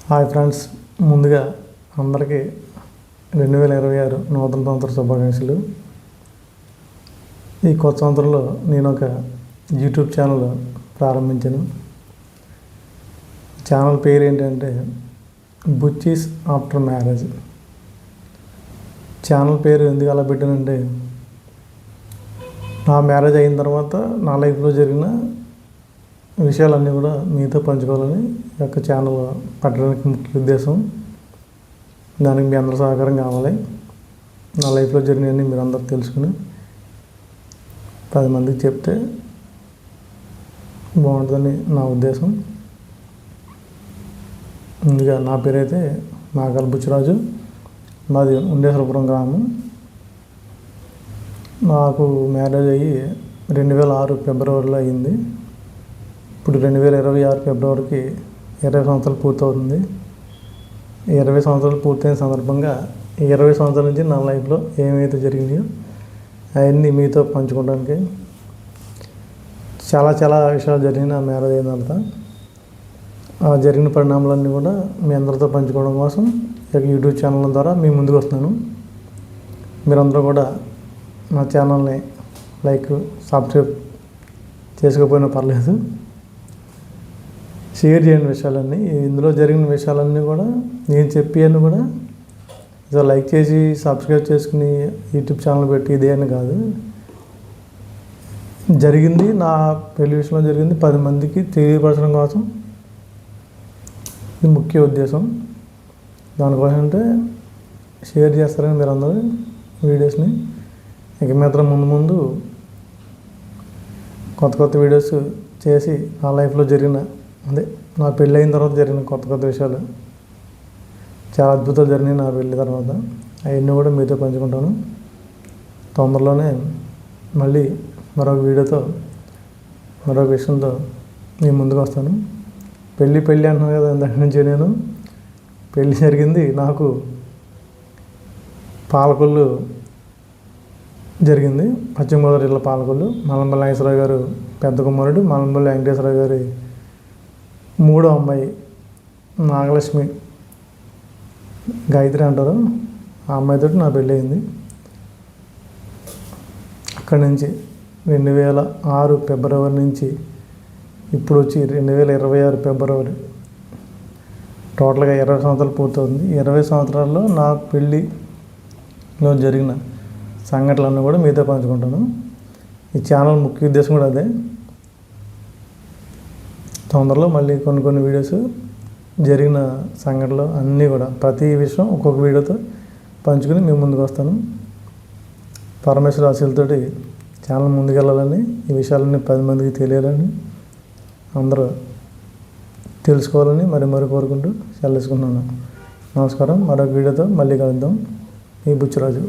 Hi friends, ముందుగా అందరికీ 2026 నూతన సంవత్సర శుభాకాంక్షలు. ఈ కొత్త సంవత్సరంలో నేను ఒక యూట్యూబ్ ఛానల్ ప్రారంభించాను. ఛానల్ పేరు ఏంటంటే బుచ్చీస్ ఆఫ్టర్ మ్యారేజ్. ఛానల్ పేరు ఎందుకు అలా పెట్టానంటే, నా మ్యారేజ్ అయిన తర్వాత నా లైఫ్లో జరిగిన విషయాలన్నీ కూడా మీతో పంచుకోవాలని ఈ యొక్క ఛానల్ పెట్టడానికి ముఖ్య ఉద్దేశం. దానికి మీ అందరూ సహకారం కావాలి. నా లైఫ్లో జరిగినవన్నీ మీరు అందరూ తెలుసుకుని 10 మందికి చెప్తే బాగుంటుందని నా ఉద్దేశం. ముందుగా నా పేరైతే నాగల్ బుచ్చిరాజు, మాది ఉండేశ్వరపురం గ్రామం. నాకు మ్యారేజ్ అయ్యి 2006 ఫిబ్రవరిలో అయ్యింది. ఇప్పుడు 2026 ఫిబ్రవరికి 20 సంవత్సరాలు పూర్తవుతుంది. 20 సంవత్సరాలు పూర్తయిన సందర్భంగా 20 సంవత్సరాల నుంచి నా లైఫ్లో ఏమైతే జరిగినాయో అవన్నీ మీతో పంచుకోవడానికి చాలా విషయాలు జరిగినాయి. నా మ్యారేజ్ అయిన తర్వాత ఆ జరిగిన పరిణామాలన్నీ కూడా మీ అందరితో పంచుకోవడం కోసం యూట్యూబ్ ఛానల్ ద్వారా మీ ముందుకు వస్తున్నాను. మీరందరూ కూడా నా ఛానల్ని లైక్, సబ్స్క్రైబ్ చేసుకోకపోయినా పర్లేదు, షేర్ చేయండి. విషయాలన్నీ ఇందులో జరిగిన విషయాలన్నీ కూడా నేను చెప్పాను కూడా లైక్ చేసి సబ్స్క్రైబ్ చేసుకుని యూట్యూబ్ ఛానల్ పెట్టి ఇదే అని కాదు. జరిగింది నా పెళ్లి విషయంలో జరిగింది 10 మందికి తెలియపరచడం కోసం ఇది ముఖ్య ఉద్దేశం. దానికోసం అంటే షేర్ చేస్తారని మీరు అందరూ వీడియోస్ని. ఇక మాత్రం ముందు కొత్త వీడియోస్ చేసి నా లైఫ్లో జరిగిన నా పెళ్ళి అయిన తర్వాత జరిగిన కొత్త విషయాలు చాలా అద్భుతాలు జరిగినాయి. నా పెళ్ళి తర్వాత అవన్నీ కూడా మీతో పంచుకుంటాను. తొందరలోనే మళ్ళీ మరొక వీడియోతో మరొక విషయంతో మీ ముందుకు వస్తాను. పెళ్ళి అంటున్నాను కదా, ఇందాక నుంచి నేను పెళ్ళి జరిగింది నాకు పాలకొల్లు జరిగింది. పశ్చిమ గోదావరి జిల్లా పాలకొల్లు. మల్లంపల్లి నాగేశ్వరరావు గారు పెద్ద కుమారుడు, మల్లంపల్లి వెంకటేశ్వరరావు గారి 3వ అమ్మాయి నాగలక్ష్మి, గాయత్రి అంటారు, ఆ అమ్మాయితో నా పెళ్ళి అయింది. అక్కడి నుంచి 2006 ఫిబ్రవరి నుంచి ఇప్పుడు వచ్చి 2026 ఫిబ్రవరి టోటల్గా 20 సంవత్సరాలు పూర్తవుతుంది. 20 సంవత్సరాల్లో నా పెళ్ళిలో జరిగిన సంఘటనలన్నీ కూడా మీతో పంచుకుంటాను. ఈ ఛానల్ ముఖ్య ఉద్దేశం కూడా అదే. తొందరలో మళ్ళీ కొన్ని వీడియోస్ జరిగిన సంఘటనలు అన్నీ కూడా ప్రతి విషయం ఒక్కొక్క వీడియోతో పంచుకుని మేము ముందుకు వస్తాను. పరమేశ్వర ఆశీలతోటి ఛానల్ ముందుకెళ్ళాలని, ఈ విషయాలన్నీ 10 మందికి తెలియాలని, అందరూ తెలుసుకోవాలని మరి కోరుకుంటూ సెలవుకుంటున్నాను. నమస్కారం. మరొక వీడియోతో మళ్ళీ కలుద్దాం. మీ బుచ్చిరాజు.